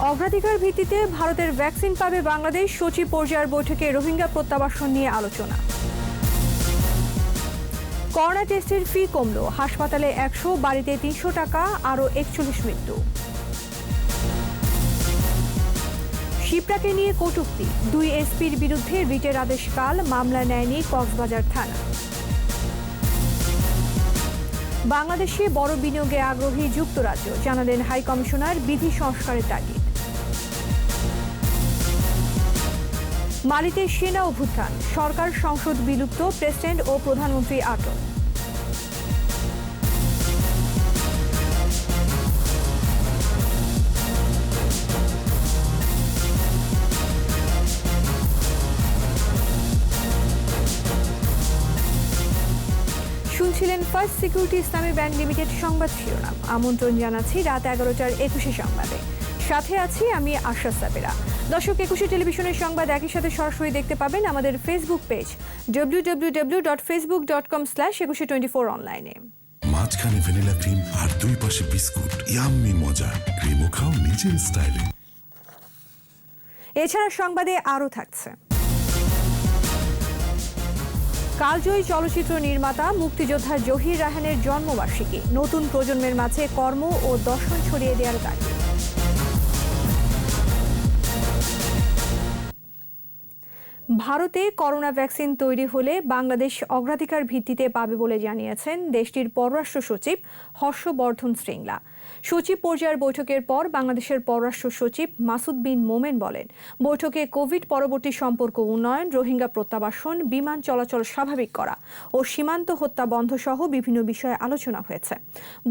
অগ্রাধিকার ভিত্তিতে ভারতের ভ্যাকসিন পাবে বাংলাদেশ, সচিব পর্যায়ের বৈঠকে রোহিঙ্গা প্রত্যাবাসন নিয়ে আলোচনা। করোনা টেস্টের ফি কমল, হাসপাতালে 100, বাড়িতে 300 টাকা, আরও 41 মৃত্যু। শিপ্রাকে নিয়ে কটূক্তি, 2 এসপির বিরুদ্ধে রিটের আদেশ কাল, মামলা নেয়নি কক্সবাজার থানা। বাংলাদেশে বড় বিনিয়োগে আগ্রহী যুক্তরাজ্য, জানালেন হাই কমিশনার, বিধি সংস্কারের তাগিদ। মালিতে সেনা অভ্যুত্থান, সরকার সংসদ বিলুপ্ত, প্রেসিডেন্ট ও প্রধানমন্ত্রী আটক। শুনছিলেন ফার্স্ট সিকিউরিটি ইসলামী ব্যাংক লিমিটেড সংবাদ শিরোনাম। আমন্ত্রণ জানাচ্ছি রাত 11টার 21 সংবাদে। সাথে আছি আমি আশা সাবেরা। দর্শক, 21 টেলিভিশনের সংবাদ একই সাথে সরাসরি দেখতে পাবেন আমাদের ফেসবুক পেজ www.facebook.com/2124 অনলাইনে। মাঝখানে ভ্যানিলা ক্রিম আর দুই পাশে বিস্কুট, ইয়াম্মি মজা। ক্রিমও খাও নিজের স্টাইলে। এছাড়া সংবাদে আরও থাকছে, কালজয়ী চলচ্চিত্র নির্মাতা মুক্তিযোদ্ধা জহির রায়হানের জন্মবার্ষিকী, নতুন প্রজন্মের মাঝে কর্ম ও দর্শন ছড়িয়ে দেওয়ার তাগিদ। ভারতে করোনা ভ্যাকসিন তৈরি হলে বাংলাদেশ অগ্রাধিকার ভিত্তিতে পাবে বলে জানিয়েছেন দেশটির পররাষ্ট্র সচিব হর্ষবর্ধন শ্রিংলা। সচিব পর্যায়ের বৈঠকের পর বাংলাদেশের পররাষ্ট্র সচিব মাসুদ বিন মোমেন বলেন, বৈঠকে কোভিড পরবর্তী সম্পর্ক উন্নয়ন, রোহিঙ্গা প্রত্যাবাসন, বিমান চলাচল স্বাভাবিক করা ও সীমান্ত হত্যা বন্ধ সহ বিভিন্ন বিষয়ে আলোচনা হয়েছে।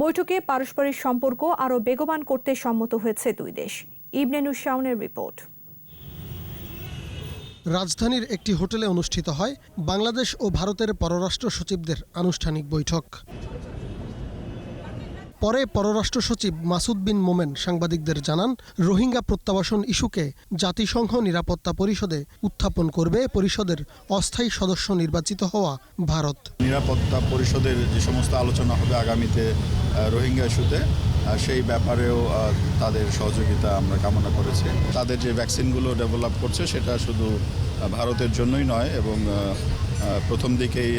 বৈঠকে পারস্পরিক সম্পর্ক আরও বেগবান করতে সম্মত হয়েছে দুই দেশ। ইবনে নুর শাওনের রিপোর্ট। রাজধানীর একটি হোটেলে অনুষ্ঠিত হয় বাংলাদেশ ও ভারতের পররাষ্ট্র সচিবদের আনুষ্ঠানিক বৈঠক। পরে পররাষ্ট্র সচিব মাসুদ বিন মোমেন সাংবাদিকদের জানান, রোহিঙ্গা প্রত্যাবাসন ইস্যুকে জাতিসংঘ নিরাপত্তা পরিষদে উত্থাপন করবে পরিষদের অস্থায়ী সদস্য নির্বাচিত হওয়া ভারত। নিরাপত্তা পরিষদের যে সমস্ত আলোচনা হবে আগামীতে রোহিঙ্গা ইস্যুতে, সেই ব্যাপারেও তাদের সহযোগিতা আমরা কামনা করেছি। তাদের যে ভ্যাকসিনগুলো ডেভেলপ করছে সেটা শুধু ভারতের জন্যই নয়, এবং প্রথম দিকেই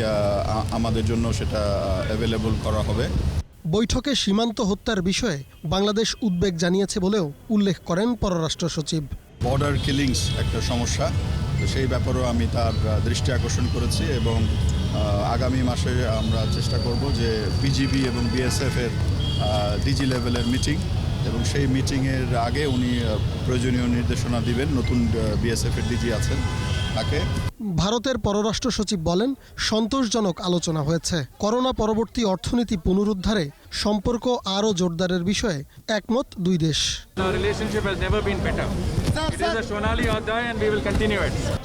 আমাদের জন্য সেটা অ্যাভেলেবল করা হবে। বৈঠকে সীমান্ত হত্যার বিষয়ে বাংলাদেশ উদ্বেগ জানিয়েছে বলেও উল্লেখ করেন পররাষ্ট্র সচিব। বর্ডার কিলিংস একটা সমস্যা, তো সেই ব্যাপারেও আমি তার দৃষ্টি আকর্ষণ করেছি, এবং আগামী মাসে আমরা চেষ্টা করব যে বিজিবি এবং বিএসএফ এর ডিজি লেভেলের মিটিং, এবং সেই মিটিংয়ের আগে উনি প্রয়োজনীয় নির্দেশনা দিবেন। নতুন বিএসএফ এর ডিজি আছেন তাকে। ভারতের পররাষ্ট্র সচিব বলেন, সন্তোষজনক আলোচনা হয়েছে। করোনা পরবর্তী অর্থনীতি পুনরুদ্ধারে সম্পর্ক আরও জোরদারের বিষয়ে একমত দুই দেশ।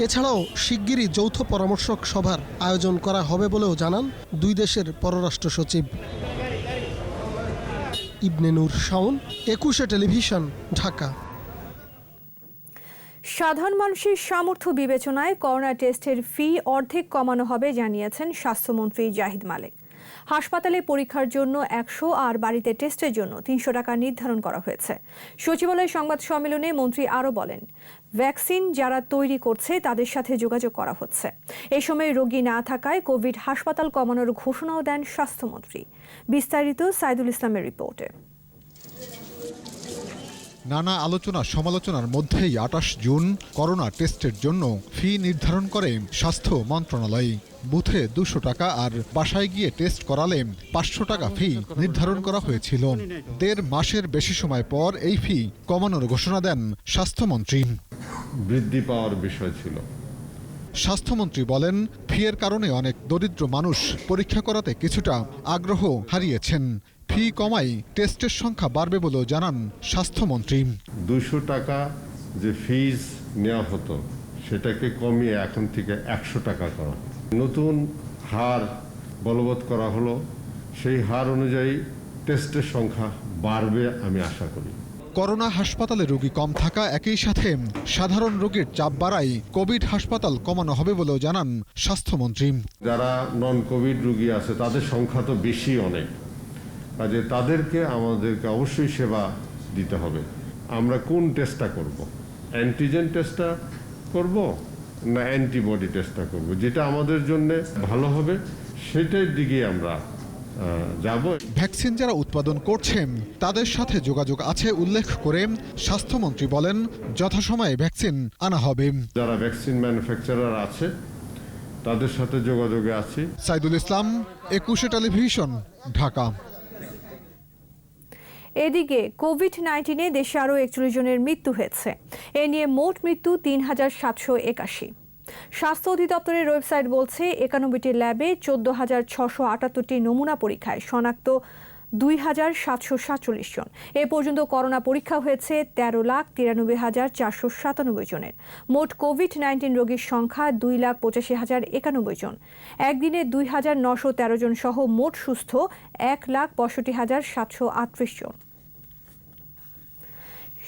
এছাড়াও শিগগিরই যৌথ পরামর্শক সভার আয়োজন করা হবে বলেও জানান দুই দেশের পররাষ্ট্র সচিব। ইবনে নূর শাওন, 21 টেলিভিশন, ঢাকা। সাধারণ মানুষের সামর্থ্য বিবেচনায় করোনা টেস্টের ফি অর্ধেক কমানো হবে জানিয়েছেন স্বাস্থ্যমন্ত্রী জাহিদ মালেক। হাসপাতালে পরীক্ষার জন্য 100 আর বাড়িতে টেস্টের জন্য 300 টাকা নির্ধারণ করা হয়েছে। সচিবালয় সংবাদ সম্মেলনে মন্ত্রী আরও বলেন, ভ্যাকসিন যারা তৈরি করছে তাদের সাথে যোগাযোগ করা হচ্ছে। এই সময় রোগী না থাকায় কোভিড হাসপাতাল কমানোর ঘোষণাও দেন স্বাস্থ্যমন্ত্রী। বিস্তারিত সাইদুল ইসলামের রিপোর্টে। নানা আলোচনা সমালোচনার মধ্যেই 28 জুন করোনা টেস্টের জন্য ফি নির্ধারণ করে স্বাস্থ্য মন্ত্রণালয়। বুথে 200 টাকা আর বাসায় গিয়ে টেস্ট করালে 500 টাকা ফি নির্ধারণ করা হয়েছিল। 1.5 মাসের বেশি সময় পর এই ফি কমানোর ঘোষণা দেন স্বাস্থ্যমন্ত্রী। বৃদ্ধি পাওয়ার বিষয় ছিল। স্বাস্থ্যমন্ত্রী বলেন, ফিয়ের কারণে অনেক দরিদ্র মানুষ পরীক্ষা করাতে কিছুটা আগ্রহ হারিয়েছেন। ফি কমাই টেস্টের সংখ্যা বাড়বে বলেও জানান স্বাস্থ্যমন্ত্রী। 200 টাকা যে ফিজ নেওয়া হতো সেটাকে কমিয়ে এখন থেকে 100 টাকা করা। নতুন হার বলবৎ করা হলো, সেই হার অনুযায়ী টেস্টের সংখ্যা বাড়বে আমি আশা করি। করোনা হাসপাতালে রোগী কম থাকা একই সাথে সাধারণ রোগীর চাপ বাড়ায় কোভিড হাসপাতাল কমানো হবে বলেও জানান স্বাস্থ্যমন্ত্রী। যারা নন কোভিড রোগী আছে তাদের সংখ্যা তো বেশি অনেক, কাজে তাদেরকে আমাদেরকে অবশ্যই সেবা দিতে হবে। আমরা কোন টেস্টটা করব, অ্যান্টিজেন টেস্টটা করব না অ্যান্টিবডি টেস্টটা করব, যেটা আমাদের জন্য ভালো হবে সেটার দিকে আমরা যাব। ভ্যাকসিন যারা উৎপাদন করছেন তাদের সাথে যোগাযোগ আছে উল্লেখ করে স্বাস্থ্যমন্ত্রী বলেন যথাসময়ে ভ্যাকসিন আনা হবে। যারা ভ্যাকসিন ম্যানুফ্যাকচারার আছে তাদের সাথে যোগাযোগে আছি। সাইদুল ইসলাম, 21 টেলিভিশন, ঢাকা। এদিকে কোভিড-19 দেশে আরও 41 জনের মৃত্যু হয়েছে। এ নিয়ে মোট মৃত্যু ৩,৭৮১। স্বাস্থ্য অধিদপ্তরের ওয়েবসাইট বলছে ৯১টি ল্যাবে ১৪,৬৭৮টি নমুনা পরীক্ষায় শনাক্ত ২,৭৪৭ জন। এ পর্যন্ত করোনা পরীক্ষা হয়েছে ১৩,৯৩,৪৯৭ জনের। মোট কোভিড-19 রোগীর সংখ্যা ২,৮৫,০৯১ জন। একদিনে ২,৯১৩ জন সহ মোট সুস্থ ১,৬৫,৭৩৮ জন।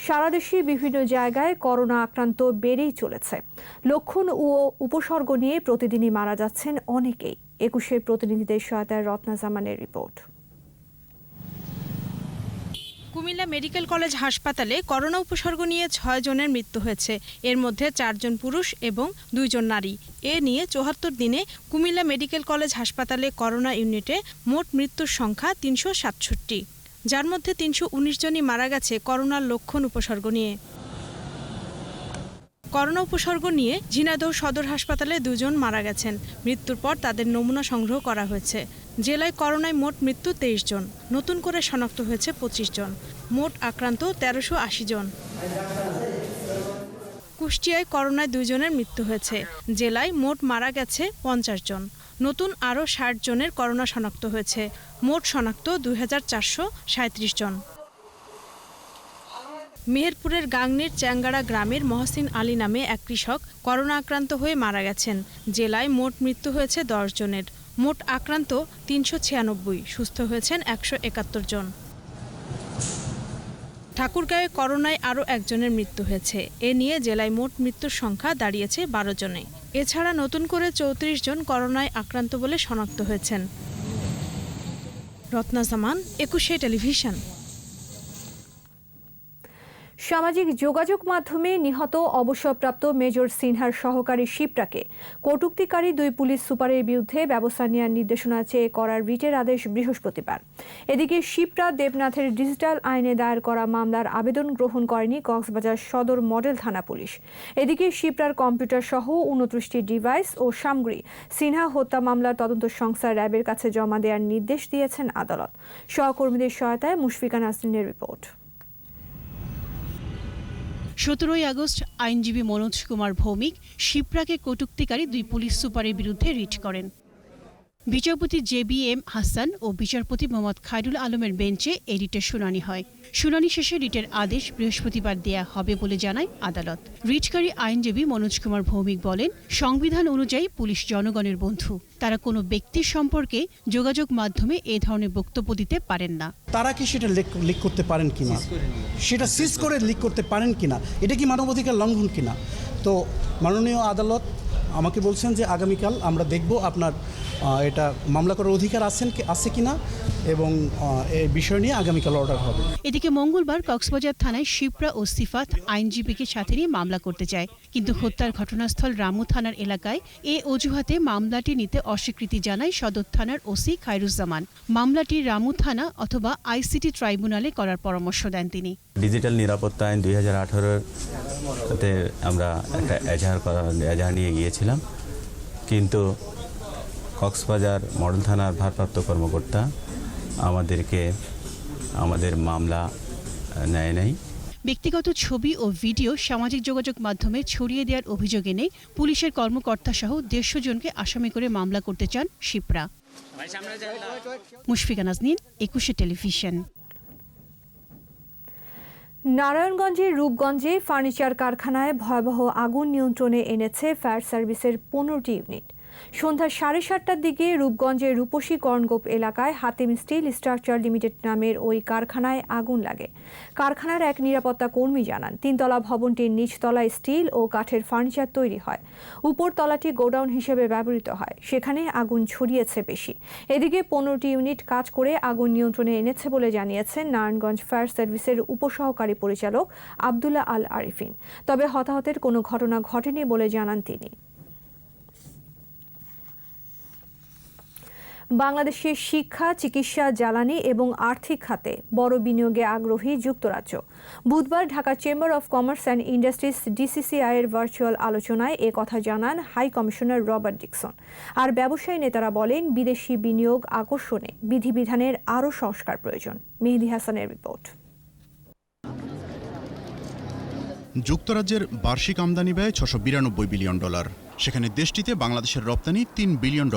সারা দেশে বিভিন্ন জায়গায় করোনা আক্রান্ত বেড়েই চলেছে। লক্ষণ ও উপসর্গ নিয়ে প্রতিদিনই মারা যাচ্ছেন অনেকেই। ২১ প্রতিনিধিদের সহায়তায় রত্না জামানের রিপোর্ট। কুমিল্লা মেডিকেল কলেজ হাসপাতালে করোনা উপসর্গ নিয়ে ৬ জনের মৃত্যু হয়েছে। এর মধ্যে ৪ জন পুরুষ এবং ২ জন নারী। এ নিয়ে ৭৪ দিনে কুমিল্লা মেডিকেল কলেজ হাসপাতালে করোনা ইউনিটে মোট মৃত্যুর সংখ্যা ৩৬৭, যার মধ্যে ৩১৯ জনই মারা গেছে করোনার লক্ষণ উপসর্গ নিয়ে। করোনা উপসর্গ নিয়ে ঝিনাইদহ সদর হাসপাতালে ২ জন মারা গেছেন। মৃত্যুর পর তাদের নমুনা সংগ্রহ করা হয়েছে। জেলায় করোনায় মোট মৃত্যু ২৩ জন, নতুন করে শনাক্ত হয়েছে ২৫ জন, মোট আক্রান্ত ১৩৮০ জন। কুষ্টিয়ায় করোনায় ২ জনের মৃত্যু হয়েছে। জেলায় মোট মারা গেছে ৫০ জন, নতুন আরও ৬০ জনের করোনা শনাক্ত হয়েছে। মোট শনাক্ত ২,৪৩৭ জন। মেহেরপুরের গাংনীর চ্যাঙ্গাড়া গ্রামের মহসিন আলী নামে এক কৃষক করোনা আক্রান্ত হয়ে মারা গেছেন। জেলায় মোট মৃত্যু হয়েছে ১০ জনের, মোট আক্রান্ত ৩৯৬, সুস্থ হয়েছেন ১৭১ জন। ঠাকুরগাঁয়ে করোনায় আরও একজনের মৃত্যু হয়েছে। এ নিয়ে জেলায় মোট মৃত্যুর সংখ্যা দাঁড়িয়েছে ১২ জনে। এছাড়া নতুন করে ৩৪ জন করোনায় আক্রান্ত বলে শনাক্ত হয়েছেন। রত্না জামান, ২১ টেলিভিশন। সামাজিক যোগাযোগ মাধ্যমে নিহত অবসরপ্রাপ্ত মেজর সিনহার সহকারী শিপ্রাকে কটূক্তিকারী ২ পুলিশ সুপারের বিরুদ্ধে ব্যবস্থা নেওয়ার নির্দেশনা চেয়ে করার রিটের আদেশ বৃহস্পতিবার। এদিকে শিপ্রা দেবনাথের ডিজিটাল আইনে দায়ের করা মামলার আবেদন গ্রহণ করেনি কক্সবাজার সদর মডেল থানা পুলিশ। এদিকে শিপ্রার কম্পিউটার সহ ২৯টি ডিভাইস ও সামগ্রী সিনহা হত্যা মামলার তদন্ত সংস্থা র্যাবের কাছে জমা দেওয়ার নির্দেশ দিয়েছেন আদালত। সহকর্মীদের সহায়তায় মুশফিকা নাসরিনের রিপোর্ট। ১৭ আগস্ট আইনজীবী মনোজ কুমার ভৌমিক শিপ্রাকে কটূক্তিকারী ২ পুলিশ সুপারের বিরুদ্ধে রিট করেন। বিচারপতি JBM হাসান ও বিচারপতি মোহাম্মদ খায়রুল আলমের বেঞ্চে এই রিটের শুনানি হয়। শুনানি শেষে রিটের আদেশ বৃহস্পতিবার দেয়া হবে বলে জানায় আদালত। রিটকারী আইনজীবী মনোজ কুমার ভৌমিক বলেন, সংবিধান অনুযায়ী পুলিশ জনগণের বন্ধু। তারা কোনো ব্যক্তির সম্পর্কে যোগাযোগ মাধ্যমে এ ধরনের বক্তব্য দিতে পারেন না। তারা কি সেটা লিক করতে পারেন কিনা, সেটা সিজ করে লিক করতে পারেন কিনা, এটা কি মানবাধিকার লঙ্ঘন কিনা। তো মাননীয় আদালত আমাকে বলছেন যে আগামীকাল আমরা দেখব আপনার এটা মামলা করার অধিকার আছে কিনা এবং এই বিষয় নিয়ে আগামীকাল অর্ডার হবে। এদিকে মঙ্গলবার কক্সবাজার থানায় শিপ্রা ও সিফাত আইনজীবীকে সাথে নিয়ে মামলা করতে চায়, কিন্তু হত্যার ঘটনাস্থল রামু থানার এলাকায় এ অজুহাতে মামলাটি নিতে অস্বীকৃতি জানায় সদর থানার ওসি খায়রুজ্জামান। মামলাটি রামু থানা অথবা ICT ট্রাইব্যুনালে করার পরামর্শ দেন তিনি। ডিজিটাল নিরাপত্তা আইন 2018-তে আমরা একটা এজাহার নিয়ে গিয়েছিলাম, কিন্তু কক্সবাজার মডেল থানার ভারপ্রাপ্ত কর্মকর্তা আমাদের মামলা নেয় নাই। ব্যক্তিগত ছবি ও ভিডিও সামাজিক যোগাযোগ মাধ্যমে ছড়িয়ে দেওয়ার অভিযোগ এনে পুলিশের কর্মকর্তা সহ 150 জনকে আসামি করে মামলা করতে চান শিপ্রা। মুশফিকা নাজনীন, 21 টেলিভিশন। নারায়ণগঞ্জের রূপগঞ্জে ফার্নিচার কারখানায় ভয়াবহ আগুন নিয়ন্ত্রণে এনেছে ফায়ার সার্ভিসের 15টি ইউনিট। সন্ধ্যা 7:30টার দিকে রূপগঞ্জের রূপসী কর্ণগোপ এলাকায় হাতিম স্টিল স্ট্রাকচার লিমিটেড নামের ওই কারখানায় আগুন লাগে। কারখানার এক নিরাপত্তা কর্মী জানান, 3তলা ভবনটির নিচতলায় স্টিল ও কাঠের ফার্নিচার তৈরি হয়। উপরতলাটি গোডাউন হিসেবে ব্যবহৃত হয়, সেখানে আগুন ছড়িয়েছে বেশি। এদিকে 15টি ইউনিট কাজ করে আগুন নিয়ন্ত্রণে এনেছে বলে জানিয়েছেন নারায়ণগঞ্জ ফায়ার সার্ভিসের উপসহকারী পরিচালক আব্দুল্লাহ আল আরিফিন। তবে হতাহতের কোনো ঘটনা ঘটেনি বলে জানান তিনি। বাংলাদেশের শিক্ষা, চিকিৎসা, জ্বালানি এবং আর্থিক খাতে বড় বিনিয়োগে আগ্রহী যুক্তরাজ্য। বুধবার Dhaka chamber of commerce and industries DCCI এর ভার্চুয়াল আলোচনায় এ কথা জানান হাই কমিশনার রবার্ট ডিকসন। আর ব্যবসায়ী নেতারা বলেন, বিদেশি বিনিয়োগ আকর্ষণে বিধিবিধানের আরও সংস্কার প্রয়োজন। মেহেদী হাসানের রিপোর্ট। যুক্তরাজ্যের বার্ষিক আমদানি ব্যয় $692 বিলিয়ন। সেখানে দেশটিতে বাংলাদেশের রপ্তানি $3 বিলিয়ন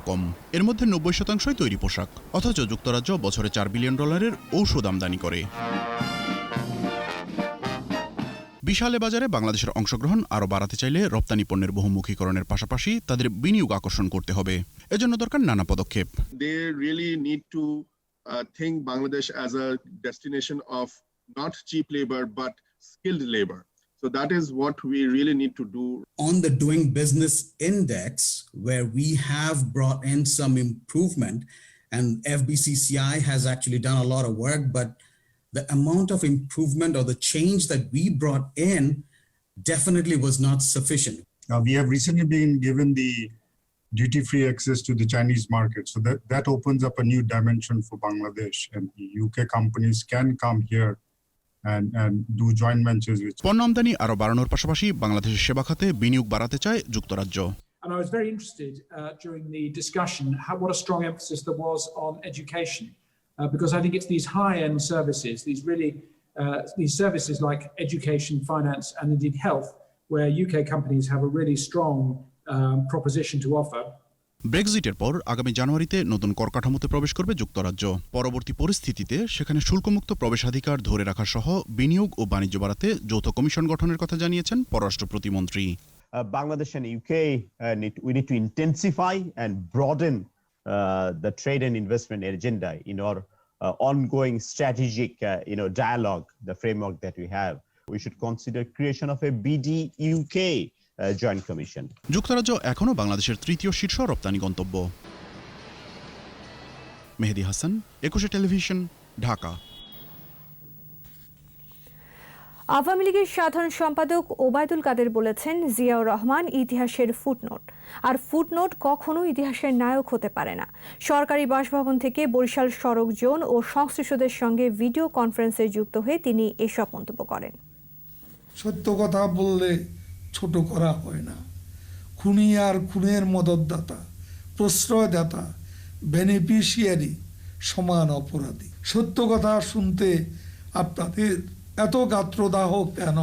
কম। এর মধ্যে 90% তৈরি পোশাক। অথচ যুক্তরাজ্য বছরে $4 বিলিয়ন ঔষধ আমদানি করে। বিশাল বাজারে বাংলাদেশের অংশগ্রহণ আরও বাড়াতে চাইলে রপ্তানি পণ্যের বহুমুখীকরণের পাশাপাশি তাদের বিনিয়োগ আকর্ষণ করতে হবে। এজন্য দরকার নানা পদক্ষেপ। They really need to think Bangladesh as a destination of not cheap labor but skilled labor. So that is what we really need to do. On the Doing Business Index, where we have brought in some improvement, and FBCCI has actually done a lot of work, but the amount of improvement or the change that we brought in definitely was not sufficient. We have recently been given the duty-free access to the Chinese market, so that opens up a new dimension for Bangladesh, and UK companies can come here and do joint ventures with. পণ্য আমদানি আরও বাড়ানোর পাশাপাশি বাংলাদেশের সেবা খাতে বিনিয়োগ বাড়াতে চায় যুক্তরাজ্য। And I was very interested during the discussion what a strong emphasis there was on education, because I think it's these high-end services, these services like education, finance, and indeed health, where UK companies have a really strong proposition to offer. ব্রেক্সিটের পর আগামী জানুয়ারিতে নতুন কর কাঠামোতে প্রবেশ করবে যুক্তরাজ্য। পরবর্তী পরিস্থিতিতে সেখানে শুল্কমুক্ত প্রবেশাধিকার ধরে রাখা সহ বিনিয়োগ ও বাণিজ্য বাড়াতে যৌথ কমিশন গঠনের কথা জানিয়েছেন পররাষ্ট্র প্রতিমন্ত্রী। Bangladesh and UK we need to intensify and broaden the trade and investment agenda in our ongoing strategic dialogue, the framework that we have. We should consider creation of a BD-UK joint commission. যুক্তরাজ্য এখনও বাংলাদেশের তৃতীয় শীর্ষ রপ্তানি গন্তব্য। মেহেদী Hasan, 21 television, Dhaka. Awami লীগের সাধারণ সম্পাদক ওবায়দুল কাদের বলেছেন, জিয়াউর রহমান ইতিহাসের ফুটনোট, আর ফুটনোট কখনো ইতিহাসের নায়ক হতে পারে না। সরকারি বাসভবন থেকে বরিশাল সড়ক জোন ও সংশ্লিষ্টদের সঙ্গে ভিডিও কনফারেন্সে যুক্ত হয়ে তিনি এসব মন্তব্য করেন। সত্য কথা বললে ছোট করা হয় না। খুনি আর খুনের মদতদাতা, প্রশ্রয়দাতা, বেনিফিশিয়ারি সমান অপরাধী। সত্য কথা শুনতে আপনাদের এত গাত্রদাহ কেন?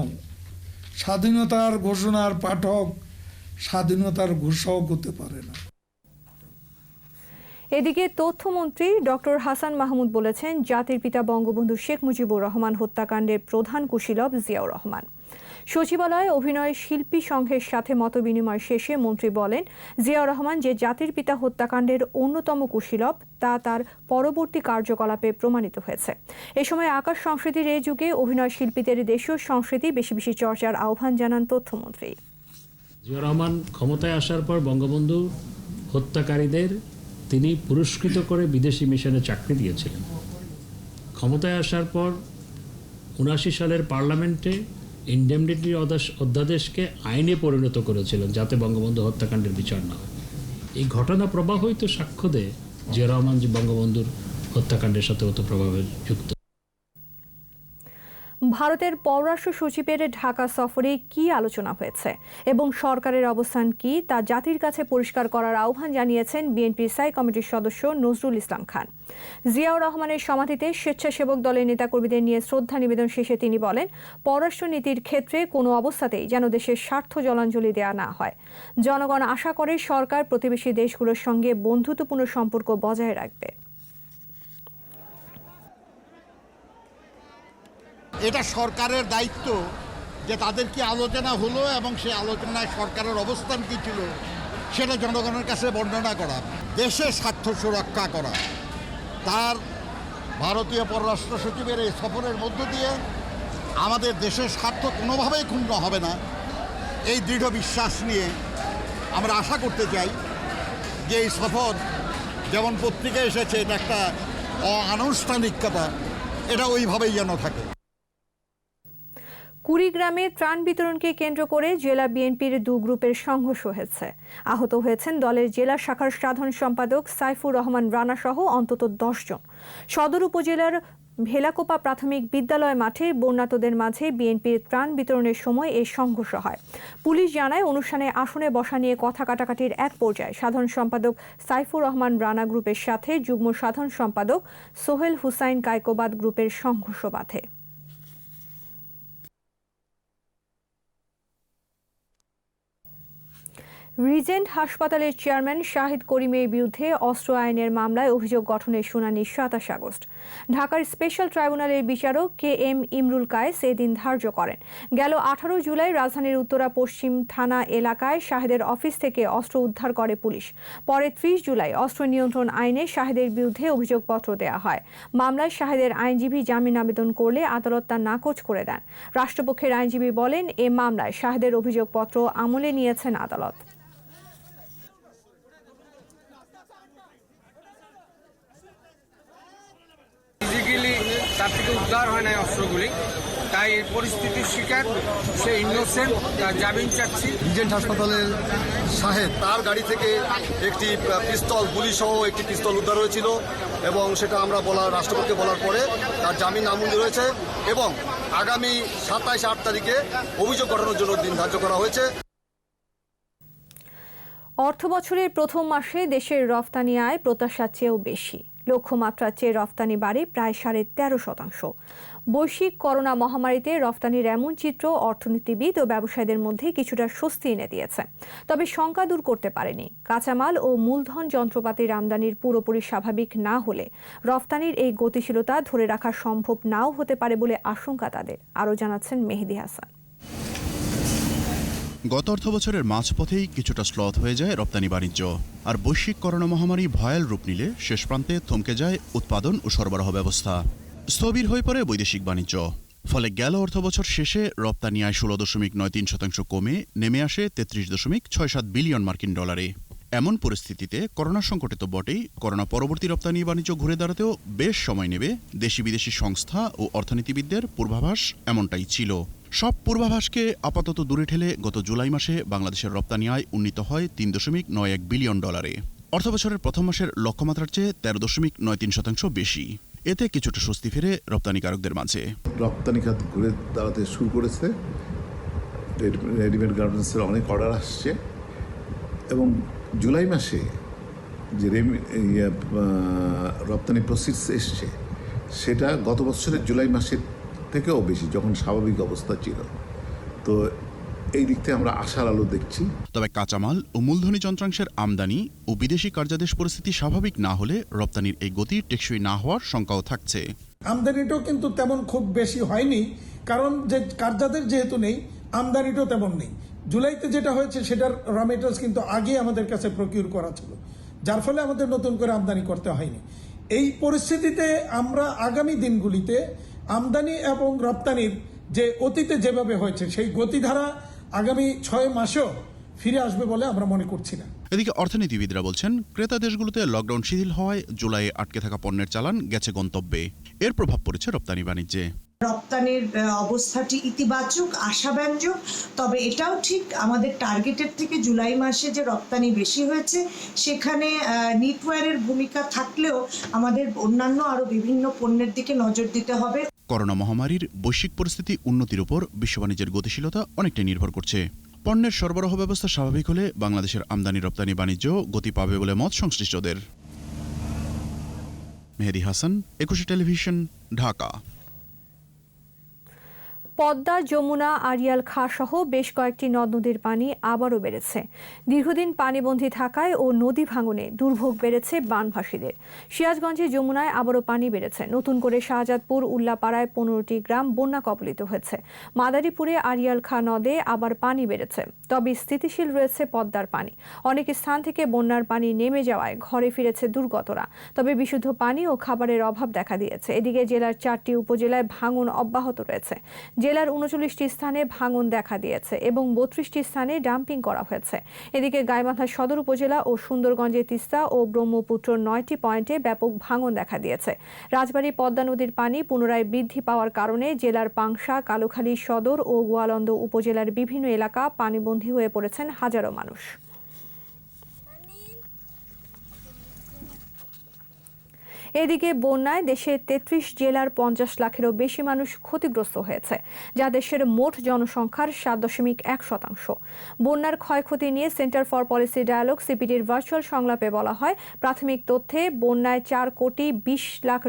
স্বাধীনতার ঘোষণার পাঠক স্বাধীনতার ঘোষক হতে পারে না। এদিকে তথ্যমন্ত্রী ডক্টর হাসান মাহমুদ বলেছেন, জাতির পিতা বঙ্গবন্ধু শেখ মুজিবুর রহমান হত্যাকাণ্ডের প্রধান কুশীলব জিয়াউর রহমান। সচিবালয়ে অভিনয় শিল্পী সংঘের সাথে মতবিনিময় শেষে মন্ত্রী বলেন, জিয়াউর রহমান যে জাতির পিতা হত্যাকাণ্ডের অন্যতম কুশীলব তা তার পরবর্তী কার্যকলাপে প্রমাণিত হয়েছে। এ সময় আকাশ সংস্কৃতির এই যুগে অভিনয় শিল্পীদের দেশীয় সংস্কৃতি বেশি বেশি চর্চার আহ্বান জানান তথ্যমন্ত্রী। জিয়াউর রহমান ক্ষমতায় আসার পর বঙ্গবন্ধু হত্যাকারীদের তিনি পুরস্কৃত করে বিদেশি মিশনে চাকরি দিয়েছিলেন। ক্ষমতায় আসার পর 79 সালের পার্লামেন্টে ইনডেমনিটি অধ্যাদেশকে আইনে পরিণত করেছিলেন যাতে বঙ্গবন্ধু হত্যাকাণ্ডের বিচার না হয়। এই ঘটনা প্রবাহই তো সাক্ষ্য দেয় জিয়াউর রহমান যে বঙ্গবন্ধুর হত্যাকাণ্ডের সাথে ওতপ্রোতভাবে যুক্ত। ভারতের পররাষ্ট্র সচিবের ঢাকা সফরে কি আলোচনা হয়েছে এবং সরকারের অবস্থান কি তা জাতির কাছে পরিষ্কার করার আহ্বান জানিয়েছেন বিএনপির স্থায়ী কমিটির সদস্য নজরুল ইসলাম খান। জিয়াউর রহমানের সমাধিতে স্বেচ্ছাসেবক দলের নেতাকর্মীদের নিয়ে শ্রদ্ধা নিবেদন শেষে তিনি বলেন, পররাষ্ট্র নীতির ক্ষেত্রে কোনো অবস্থাতেই যেন দেশের স্বার্থ জলাঞ্জলি দেওয়া না হয়। জনগণ আশা করে সরকার প্রতিবেশী দেশগুলোর সঙ্গে বন্ধুত্বপূর্ণ সম্পর্ক বজায় রাখবে। এটা সরকারের দায়িত্ব যে তাদের কি আলোচনা হলো এবং সেই আলোচনায় সরকারের অবস্থান কী ছিল সেটা জনগণের কাছে বর্ণনা করা, দেশের স্বার্থ সুরক্ষা করা। তার ভারতীয় পররাষ্ট্র সচিবের এই সফরের মধ্য দিয়ে আমাদের দেশের স্বার্থ কোনোভাবেই ক্ষুণ্ণ হবে না, এই দৃঢ় বিশ্বাস নিয়ে আমরা আশা করতে চাই যে এই সফর যেমন পত্রিকায় এসেছে এটা একটা অনানুষ্ঠানিকতা, এটা ওইভাবেই যেন থাকে। কুড়িগ্রামে ত্রাণ বিতরণকে কেন্দ্র করে জেলা বিএনপির 2 গ্রুপের সংঘর্ষ হয়েছে। আহত হয়েছেন দলের জেলা শাখার সাধারণ সম্পাদক সাইফুর রহমান রানা সহ অন্তত 10 জন। সদর উপজেলার ভেলাকোপা প্রাথমিক বিদ্যালয় মাঠে বন্যার্তদের মাঝে বিএনপির ত্রাণ বিতরণের সময় এই সংঘর্ষ হয়। পুলিশ জানায়, অনুষ্ঠানে আসনে বসা নিয়ে কথা কাটাকাটির এক পর্যায়ে সাধারণ সম্পাদক সাইফুর রহমান রানা গ্রুপের সাথে যুগ্ম সাধারণ সম্পাদক সোহেল হুসাইন কায়কোবাদ গ্রুপের সংঘর্ষ বাধে। রিজেন্ট হাসপাতালের চেয়ারম্যান শাহিদ করিমের বিরুদ্ধে অস্ত্র আইনের মামলায় অভিযোগ গঠনের শুনানি 27 আগস্ট। ঢাকার স্পেশাল ট্রাইব্যুনালের বিচারক KM ইমরুল কায়েস এদিন ধার্য করেন। গেল 18 জুলাই রাজধানীর উত্তরা পশ্চিম থানা এলাকায় শাহিদের অফিস থেকে অস্ত্র উদ্ধার করে পুলিশ। পরে 30 জুলাই অস্ত্র নিয়ন্ত্রণ আইনে শাহিদের বিরুদ্ধে অভিযোগপত্র দেওয়া হয়। মামলায় শাহিদের আইনজীবী জামিন আবেদন করলে আদালত তা নাকচ করে দেন। রাষ্ট্রপক্ষের আইনজীবী বলেন, এ মামলায় শাহিদের অভিযোগপত্র আমলে নিয়েছেন আদালত। তার থেকে উদ্ধার হয় নাই অস্ত্রগুলি, তাই এই পরিস্থিতির শিকার, সে ইনোসেন্ট, তার জামিন চাচ্ছি। রিজেন্ট হাসপাতালের শাহেদ তার গাড়ি থেকে একটি পিস্তল, গুলি সহ একটি পিস্তল উদ্ধার হয়েছিল এবং সেটা আমরা রাষ্ট্রপতিকে বলার পরে তার জামিন নামঞ্জুর হয়েছে এবং আগামী 27-8 তারিখে অভিযোগ গঠনের জন্য দিন ধার্য করা হয়েছে। অর্থবছরের প্রথম মাসে দেশের রফতানি আয় প্রত্যাশার চেয়েও বেশি। লক্ষ্যমাত্রার চেয়ে রফতানি বাড়ে প্রায় 13.5%। বৈশ্বিক করোনা মহামারীতে রফতানির এমন চিত্র অর্থনীতিবিদ ও ব্যবসায়ীদের মধ্যে কিছুটা স্বস্তি এনে দিয়েছে, তবে শঙ্কা দূর করতে পারেনি। কাঁচামাল ও মূলধন যন্ত্রপাতির আমদানির পুরোপুরি স্বাভাবিক না হলে রফতানির এই গতিশীলতা ধরে রাখা সম্ভব নাও হতে পারে বলে আশঙ্কা তাদের। আরও জানাচ্ছেন মেহেদি হাসান। গত অর্থবছরের মাঝপথেই কিছুটা স্লথ হয়ে যায় রপ্তানি বাণিজ্য, আর বৈশ্বিক করোনা মহামারী ভয়াল রূপ নিলে শেষ প্রান্তে থমকে যায় উৎপাদন ও সরবরাহ ব্যবস্থা। স্থবির হয়ে পড়ে বৈদেশিক বাণিজ্য। ফলে গেল অর্থবছর শেষে রপ্তানি আয় 16.93% কমে নেমে আসে 33.67 বিলিয়ন মার্কিন ডলারে। এমন পরিস্থিতিতে করোনা সংকটে তো বটেই, করোনা পরবর্তী রপ্তানি বাণিজ্য ঘুরে দাঁড়াতেও বেশ সময় নেবে। দেশি বিদেশি সংস্থা ও অর্থনীতিবিদদের পূর্বাভাস এমনটাই ছিল। সব পূর্বাভাসকে আপাতত দূরে ঠেলে গত জুলাই মাসে বাংলাদেশের রপ্তানি আয় উন্নীত হয় 3.91 বিলিয়ন ডলারে। অর্থবছরের প্রথম মাসের লক্ষ্যমাত্রার চেয়ে 13.93% বেশি। এতে কিছুটা স্বস্তি ফেরে রপ্তানিকারকদের মাঝে। রপ্তানি খাত ঘুরে দাঁড়াতে শুরু করেছে, রেডিমেড গার্মেন্টসের অনেক অর্ডার আসছে এবং জুলাই মাসে যে রপ্তানি প্রসিডস এসছে সেটা গত বছরের জুলাই মাসের থেকেও বেশি, যখন স্বাভাবিক অবস্থা ছিল। তো এই দিক থেকে আমরা আশার আলো দেখছি। তবে কাঁচামাল ও মূলধনী যন্ত্রাংশের আমদানি ও বিদেশি কার্যাদেশ পরিস্থিতি স্বাভাবিক না হলে রপ্তানির এই গতি টেকসই না হওয়ার শঙ্কাও থাকছে। আমদানিটাও কিন্তু তেমন খুব বেশি হয়নি, কারণ যে কার্যাদেশ যেহেতু নেই, আমদানিটাও তেমন নেই। জুলাইতে যেটা হয়েছে সেটার র মেটেরিয়ালস কিন্তু আগে আমাদের কাছে প্রকিউর করা ছিল, যার ফলে আমাদের নতুন করে আমদানি করতে হয়নি। এই পরিস্থিতিতে আমরা আগামী দিনগুলিতে আমদানি এবং রপ্তানির যে অতীতে যেভাবে হয়েছে সেই গতিধারা আগামী 6 মাসেও ফিরে আসবে বলে আমরা মনে করছি না। এদিকে অর্থনীতিবিদরা বলছেন, ক্রেতা দেশগুলোতে লকডাউন শিথিল হওয়ায় জুলাইয়ে আটকে থাকা পণ্যের চালান গেছে গন্তব্যে। এর প্রভাব পড়েছে রপ্তানি বাণিজ্যে। রপ্তানির অবস্থাটি ইতিবাচক, আশাব্যঞ্জক, তবে এটাও ঠিক আমাদের টার্গেটের থেকে জুলাই মাসে যে রপ্তানি বেশি হয়েছে সেখানে নিটওয়্যারের ভূমিকা থাকলেও আমাদের অন্যান্য আরো বিভিন্ন পণ্যের দিকে নজর দিতে হবে। করোনা মহামারীর বৈশ্বিক পরিস্থিতি উন্নতির উপর বিশ্ব বাণিজ্যের গতিশীলতা অনেকটাই নির্ভর করছে। পণ্যের সরবরাহ ব্যবস্থা স্বাভাবিক হলে বাংলাদেশের আমদানি রপ্তানি বাণিজ্য গতি পাবে বলে মত সংশ্লিষ্টদের। মেহেদি হাসান, 21 টেলিভিশন, ঢাকা। পদ্মা, যমুনা, আড়িয়াল খাঁ সহ বেশ কয়েকটি নদ নদীর পানি আবারও বেড়েছে। দীর্ঘদিন পানিবন্দী থাকায় ও নদী ভাঙনে দুর্ভোগ বেড়েছে বানভাসীদের। সিরাজগঞ্জে যমুনায় আবারও পানি বেড়েছে। নতুন করে শাহজাদপুর, উল্লাপাড়ায় 15টি গ্রাম বন্যা কবলিত হয়েছে। মাদারীপুরে আড়িয়াল খাঁ নদে আবার পানি বেড়েছে, তবে স্থিতিশীল রয়েছে পদ্মার পানি। অনেক স্থান থেকে বন্যার পানি নেমে যাওয়ায় ঘরে ফিরেছে দুর্গতরা, তবে বিশুদ্ধ পানি ও খাবারের অভাব দেখা দিয়েছে। এদিকে জেলার 4টি উপজেলায় ভাঙন অব্যাহত রয়েছে। জেলার 39টি স্থানে ভাঙন দেখা দিয়েছে এবং 32টি স্থানে ডাম্পিং করা হয়েছে। এদিকে গাইবান্ধা সদর উপজেলা ও সুন্দরগঞ্জে তিস্তা ও ব্রহ্মপুত্র 9টি পয়েন্টে ব্যাপক ভাঙন দেখা দিয়েছে। রাজবাড়ী পদ্মা নদীর পানি পুনরায় বৃদ্ধি পাওয়ার কারণে জেলার পাংশা, কালুখালী সদর ও গোয়ালন্দ উপজেলার বিভিন্ন এলাকা পানিবন্দী হয়ে পড়েছেন হাজারো মানুষ। এদিকে বন্যায় দেশের 33 জেলার 50 লাখেরও বেশি মানুষ ক্ষতিগ্রস্ত হয়েছে, যা দেশের মোট জনসংখ্যার 7.1%। বন্যার ক্ষয়ক্ষতি নিয়ে সেন্টার ফর পলিসি ডায়ালগ সিপিডির ভার্চুয়াল সংলাপে বলা হয়, প্রাথমিক তথ্যে বন্যায় $4 কোটি 20 লাখ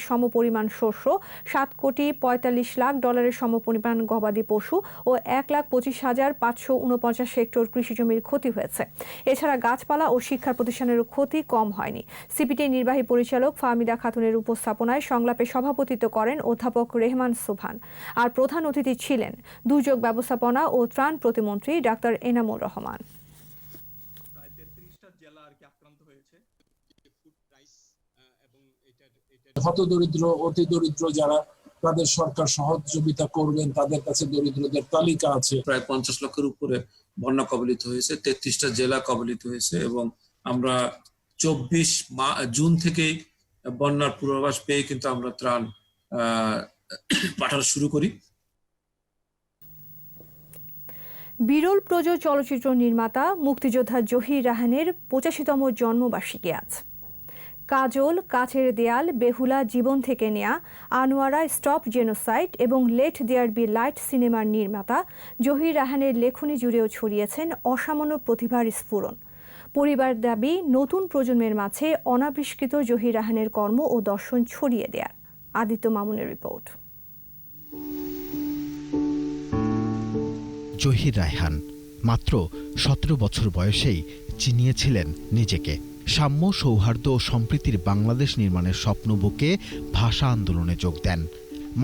সমপরিমাণ শস্য, $7 কোটি 45 লাখ সমপরিমাণ গবাদি পশু ও 1,25,549 হেক্টর কৃষিজমির ক্ষতি হয়েছে। এছাড়া গাছপালা ও শিক্ষা প্রতিষ্ঠানেরও ক্ষতি কম হয়নি। সিপিডির নির্বাহী পরিচালক ফাহমিদা খাতুনের উপস্থাপনায় সংলাপে সভাপতিত্ব করেন অধ্যাপক রেহমান সুবহান। আর প্রধান অতিথি ছিলেন দুর্যোগ ব্যবস্থাপনা ও ত্রাণ প্রতিমন্ত্রী ডাক্তার এনামুর রহমান। হতদরিদ্র, অতি দরিদ্র যারা, তাদের সরকার সহযোগিতা করবেন, তাদের কাছে দরিদ্রদের তালিকা আছে। প্রায় 50 লক্ষের উপরে বন্যা কবলিত হয়েছে, 33টা জেলা কবলিত হয়েছে এবং আমরা 24 জুন থেকেই বন্যার পূর্বাভাস পেয়ে কিন্তু আমরা ত্রাণ পাঠানো শুরু করি। বিরল প্রজ চলচ্চিত্র নির্মাতা মুক্তিযোদ্ধা জহির রায়হানের 85তম জন্মবার্ষিকী আজ। কাজল, কাছের দেয়াল, বেহুলা, জীবন থেকে নেয়া, আনোয়ারা, স্টপ জেনোসাইড এবং লেট দেয়ার বি লাইট সিনেমার নির্মাতা জহির রায়হানের লেখনী জুড়েও ছড়িয়েছেন অসামান্য প্রতিভার স্ফুরণ। পরিবার দাবি, নতুন প্রজন্মের মাঝে অনাবিষ্কৃত জহির রায়হানের কর্ম ও দর্শন ছড়িয়ে দেয়ার। আদিত্য মামুনের রিপোর্ট। জহির রায়হান মাত্র 17 বছর বয়সেই চিনিয়েছিলেন নিজেকে। সাম্য, সৌহার্দ্য ও সম্প্রীতির বাংলাদেশ নির্মাণের স্বপ্ন বুকে ভাষা আন্দোলনে যোগ দেন।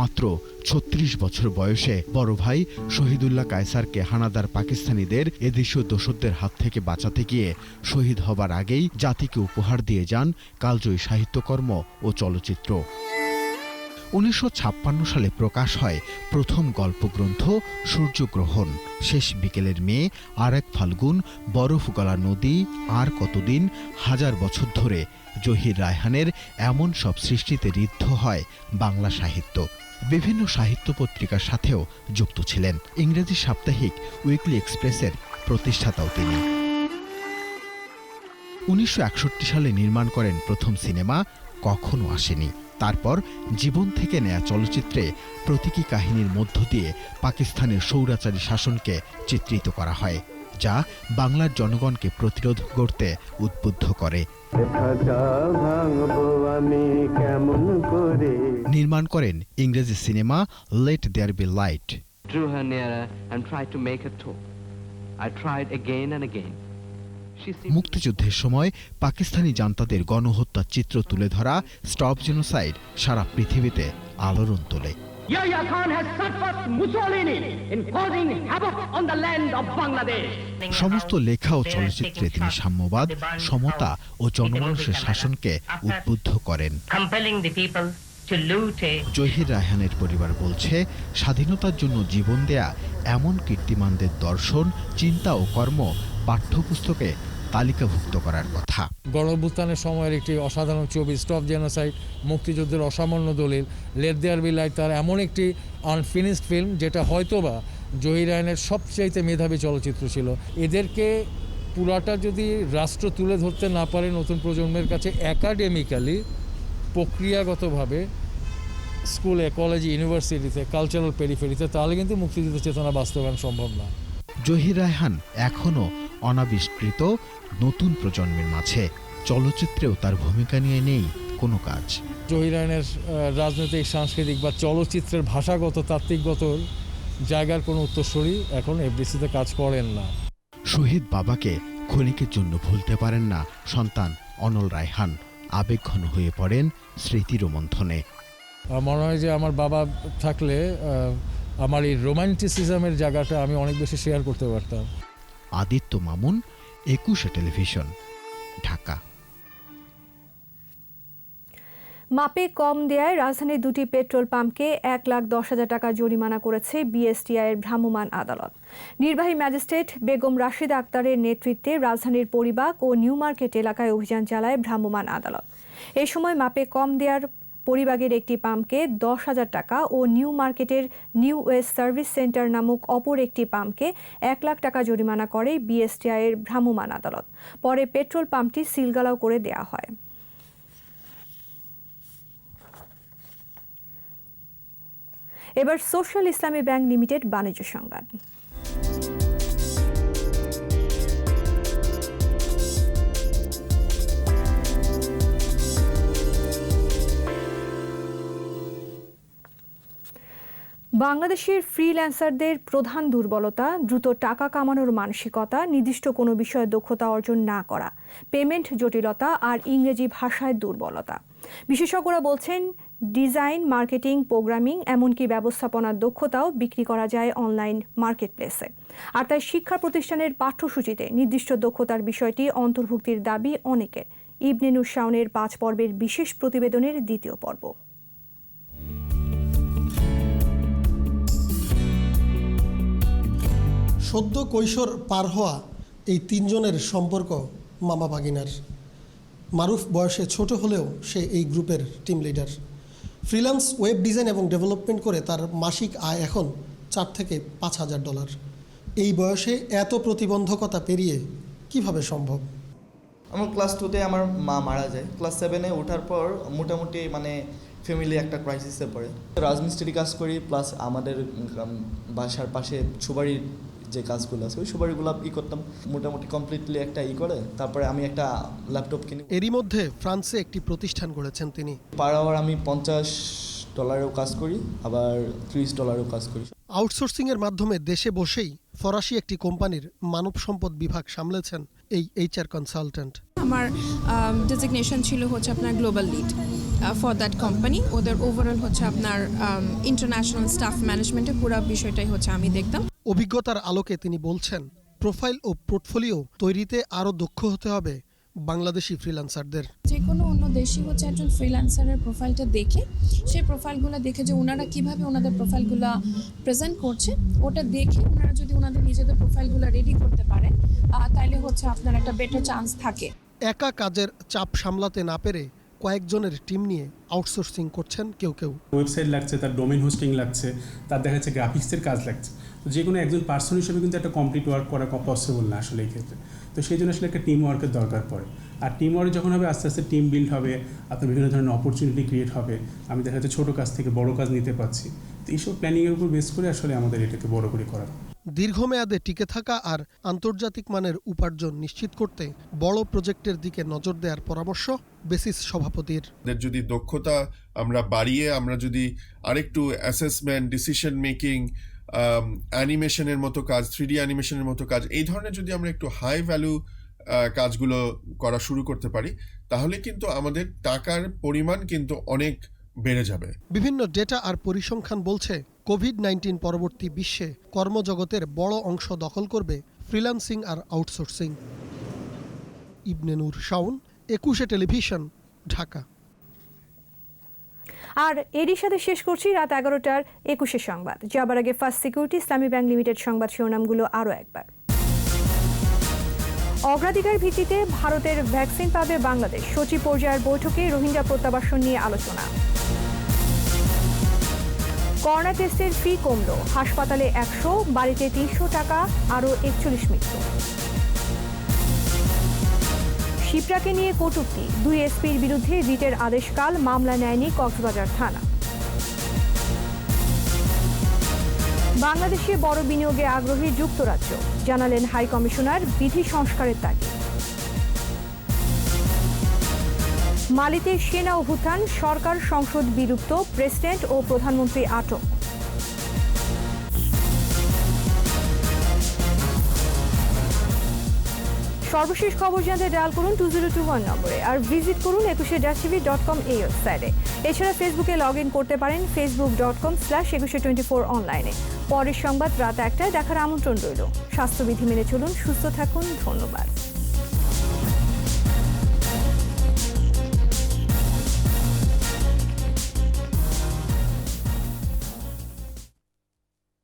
মাত্র 36 বছর বয়সে বড় ভাই শহীদুল্লাহ কায়সারকে হানাদার পাকিস্তানিদের এদেশীয় দোসরদের হাত থেকে বাঁচাতে গিয়ে শহীদ হবার আগেই জাতিকে উপহার দিয়ে যান কালজয়ী সাহিত্যকর্ম ও চলচ্চিত্র। 1956 সালে প্রকাশ হয় প্রথম গল্পগ্রন্থ সূর্যগ্রহণ, শেষ বিকেলের মেয়ে, আর এক ফাল্গুন, বরফ গলা নদী, আর কতদিন, হাজার বছর ধরে জহির রায়হানের এমন সব সৃষ্টিতে ঋদ্ধ হয় বাংলা সাহিত্য। বিভিন্ন সাহিত্য পত্রিকার সাথেও যুক্ত ছিলেন। ইংরেজি সাপ্তাহিক উইকলি এক্সপ্রেসের প্রতিষ্ঠাতাও তিনি। 1961 সালে নির্মাণ করেন প্রথম সিনেমা কখনো আসেনি। তারপর জীবন থেকে নেয়া চলচ্চিত্রে প্রতীকী কাহিনীর মধ্য দিয়ে পাকিস্তানের স্বৈরাচারী শাসনকে চিত্রিত করা হয়, যা বাংলার জনগণকে প্রতিরোধ করতে উদ্বুদ্ধ করে। নির্মাণ করেন ইংরেজি cinema let there be light. মুক্তিযুদ্ধের সময় পাকিস্তানি জান্তাদের গণহত্যার চিত্র তুলে ধরা স্টপ জেনোসাইড সারা পৃথিবীতে আলোড়ন তোলে। সমস্ত লেখা ও চলচ্চিত্রে তিনি সাম্যবাদ, সমতা ও জনমানুষের শাসনকে উদ্বুদ্ধ করেন। জহির রায়হানের পরিবার বলছে, স্বাধীনতার জন্য জীবন দেয়া এমন কীর্তিমানদের দর্শন, চিন্তা ও কর্ম পাঠ্যপুস্তকে তালিকাভুক্ত করার কথা। গণঅভ্যুত্থানের সময়ের একটি অসাধারণ ছবি স্টপ জেনোসাইড, মুক্তিযুদ্ধের অসামান্য দলিল, লেট দেয়ার বি লাইট তার এমন একটি আনফিনিশড ফিল্ম যেটা হয়তোবা জহির রায়হানের সবচাইতে মেধাবী চলচ্চিত্র ছিল। এদেরকে পুরাটা যদি রাষ্ট্র তুলে ধরতে না পারে নতুন প্রজন্মের কাছে একাডেমিক্যালি, প্রক্রিয়াগতভাবে, স্কুলে, কলেজে, ইউনিভার্সিটিতে, কালচারাল পেরিফেরিতে, তাহলে কিন্তু মুক্তিযুদ্ধ চেতনা বাস্তবায়ন সম্ভব না। জহির রায়হান এখনও অনাবিষ্কৃত নতুন প্রজন্মের মাঝে। চলচ্চিত্রেও তার ভূমিকা নিয়ে নেই কোনো কাজ। জহির রায়হানের রাজনৈতিক, সাংস্কৃতিক বা চলচ্চিত্রের ভাষাগত, তাত্ত্বিকগত জায়গার কোনো উত্তরসূরি এখন এফডিসিতে কাজ করেন না। শহীদ বাবাকে ক্ষণিকের জন্য ভুলতে পারেন না সন্তান অনল রায়হান। আবেগঘন হয়ে পড়েন স্মৃতির মন্থনে। মনে হয় যে আমার বাবা থাকলে আমার এই রোমান্টিসিজমের জায়গাটা আমি অনেক বেশি শেয়ার করতে পারতাম। আদিত্য মামুন, একুশে টেলিভিশন, ঢাকা। মাপে কম দেয়ায় রাজধানীর দুটি পেট্রোল পাম্পকে 1,10,000 টাকা জরিমানা করেছে বিএসটিআইয়ের ভ্রাম্যমাণ আদালত। নির্বাহী ম্যাজিস্ট্রেট বেগম রাশিদা আক্তারের নেতৃত্বে রাজধানীর পরিবাগ ও নিউ মার্কেট এলাকায় অভিযান চালায় ভ্রাম্যমাণ আদালত। এ সময় মাপে কম দেয়ার পরিবাগের একটি পাম্পকে 10,000 টাকা ও নিউ মার্কেটের নিউ ওয়েস্ট সার্ভিস সেন্টার নামক অপর একটি পাম্পকে 1 লাখ টাকা জরিমানা করে বিএসটিআইয়ের ভ্রাম্যমাণ আদালত। পরে পেট্রোল পাম্পটি সিলগালাও করে দেয়া হয়। এবার সোশ্যাল ইসলামী ব্যাংক লিমিটেড বাণিজ্য সংবাদ। বাংলাদেশের ফ্রিল্যান্সারদের প্রধান দুর্বলতা দ্রুত টাকা কামানোর মানসিকতা, নির্দিষ্ট কোনো বিষয়ে দক্ষতা অর্জন না করা, পেমেন্ট জটিলতা আর ইংরেজি ভাষায় দুর্বলতা। বিশেষজ্ঞরা বলছেন ডিজাইন, মার্কেটিং, প্রোগ্রামিং এমনকি ব্যবস্থাপনার দক্ষতাও বিক্রি করা যায় অনলাইন মার্কেটপ্লেসে। আর তাই শিক্ষা প্রতিষ্ঠানের পাঠ্যসূচিতে নির্দিষ্ট দক্ষতার বিষয়টি অন্তর্ভুক্তির দাবি অনেকের। ইবনে নূর শাওনের 5 পর্বের বিশেষ প্রতিবেদনের দ্বিতীয় পর্ব। সদ্য কৈশোর পার হওয়া এই তিনজনের সম্পর্ক মামা ভাগিনার। মারুফ বয়সে ছোট হলেও সে এই গ্রুপের team leader. Freelance web design এবং ডেভেলপমেন্ট করে তার মাসিক আয় এখন $4,000 থেকে $5,000। এই বয়সে এত প্রতিবন্ধকতা পেরিয়ে কিভাবে সম্ভব? আমার ক্লাস 2তে আমার মা মারা যায়। ক্লাস 7-এ ওঠার পর মোটামুটি ফ্যামিলি একটা ক্রাইসিসে পড়ে। রাজমিস্ত্রি কাজ করি, প্লাস আমাদের বাসার পাশে সুবাড়ির যে কাজগুলো আছে ওই সুবাড়িগুলো করতাম। মোটামুটি কমপ্লিটলি একটা করে তারপরে আমি একটা ল্যাপটপ কিনি। এরই মধ্যে ফ্রান্সে একটি প্রতিষ্ঠান গড়েছেন তিনি। পার আওয়ার আমি $50 কাজ করি, আবার $30 কাজ করি। আউটসোর্সিংয়ের মাধ্যমে দেশে বসেই ফরাসি একটি কোম্পানির মানব সম্পদ বিভাগ সামলেছেন এই HR কনসালট্যান্ট। আমার ডেজিগনেশন ছিল আপনার global lead for that company. ওদের ওভারঅল আপনার ইন্টারন্যাশনাল স্টাফ ম্যানেজমেন্টের পুরো বিষয়টাই আমি দেখতাম। অভিজ্ঞতার আলোকে তিনি বলছেন, প্রোফাইল ও পোর্টফোলিও তৈরিতে আরও দক্ষ হতে হবে বাংলাদেশি ফ্রিল্যান্সারদের। যে কোনো অন্য দেশি একজন ফ্রিল্যান্সারের প্রোফাইলটা দেখে, সেই প্রোফাইলগুলো দেখে যে ওনারা কিভাবে ওনাদের প্রোফাইলগুলো প্রেজেন্ট করছে, ওটা দেখে ওনারা যদি ওনাদের নিজেদের প্রোফাইলগুলো রেডি করতে পারেন তাহলে আপনার একটা বেটার চান্স থাকে। একা কাজের চাপ সামলাতে না পেরে কয়েকজনের টিম নিয়ে আউটসোর্সিং করছেন কেউ কেউ। ওয়েবসাইট লাগছে, তার ডোমেইন হোস্টিং লাগছে, তার দেখা যাচ্ছে গ্রাফিক্সের কাজ লাগছে। তো যে কোনো একজন পার্সন হিসেবে কিন্তু একটা কমপ্লিট ওয়ার্ক করা পসিবল না আসলে এই ক্ষেত্রে। তো সেই জন্য আসলে একটা টিম ওয়ার্কের দরকার পড়ে। আর টিম ওয়ার্ক যখন হবে আস্তে আস্তে টিম বিল্ড হবে, আপনার বিভিন্ন ধরনের অপরচুনিটি ক্রিয়েট হবে। আমি দেখা যাচ্ছে ছোটো কাজ থেকে বড় কাজ নিতে পারছি। তো এইসব প্ল্যানিংয়ের উপর বেস করে আসলে আমাদের এটাকে বড় করে করা। দীর্ঘমেয়াদে টিকে থাকা আর আন্তর্জাতিক মানের উপার্জন নিশ্চিত করতে বড় প্রজেক্টের দিকে নজর দেওয়ার পরামর্শ বেসিস সভাপতির। যদি দক্ষতা আমরা বাড়িয়ে আমরা যদি আরেকটু অ্যাসেসমেন্ট, ডিসিশন মেকিং, অ্যানিমেশনের মতো কাজ, 3D অ্যানিমেশনের মতো কাজ, এই ধরনের যদি আমরা একটু হাই ভ্যালু কাজগুলো করা শুরু করতে পারি, তাহলে কিন্তু আমাদের টাকার পরিমাণ কিন্তু অনেক বেড়ে যাবে। বিভিন্ন ডেটা আর পরিসংখ্যান বলছে কোভিড-19 পরবর্তী বিশ্বে কর্মজগতের বড় অংশ দখল করবে ফ্রিল্যান্সিং আর আউটসোর্সিং। ইবনে নূর শাওন, 21 টেলিভিশন, ঢাকা। আর এরই সাথে শেষ করছি রাত 11টার 21 সংবাদ। যাবার আগে ফার্স্ট সিকিউরিটি ইসলামী ব্যাংক লিমিটেড সংবাদ শিরোনামগুলো আরও একবার। অগ্রাধিকার ভিত্তিতে ভারতের ভ্যাকসিন পাবে বাংলাদেশ, সচিব পর্যায়ের বৈঠকে রোহিঙ্গা প্রত্যাবাসন নিয়ে আলোচনা। করোনা টেস্টের ফি কমল, হাসপাতালে 100, বাড়িতে 300 টাকা, আরও 41 মৃত্যু। শিপ্রাকে নিয়ে কটূক্তি, 2 এসপির বিরুদ্ধে রিটের আদেশকাল, মামলা নেয়নি কক্সবাজার থানা। বাংলাদেশে বড় বিনিয়োগে আগ্রহী যুক্তরাজ্য, জানালেন হাই কমিশনার, বিধি সংস্কারের তাগিদ। মালিতে সেনা অভ্যুত্থান, সরকার সংসদ বিলুপ্ত, প্রেসিডেন্ট ও প্রধানমন্ত্রী আটক। সর্বশেষ খবর জানতে ডায়াল করুন 2021 নম্বরে আর ভিজিট করুন 21tv.com এই ওয়েবসাইটে। এছাড়া ফেসবুকে লগ ইন করতে পারেন facebook.com/2124 অনলাইনে। পরের সংবাদ রাত 1টায় দেখার আমন্ত্রণ রইল। স্বাস্থ্যবিধি মেনে চলুন, সুস্থ থাকুন, ধন্যবাদ।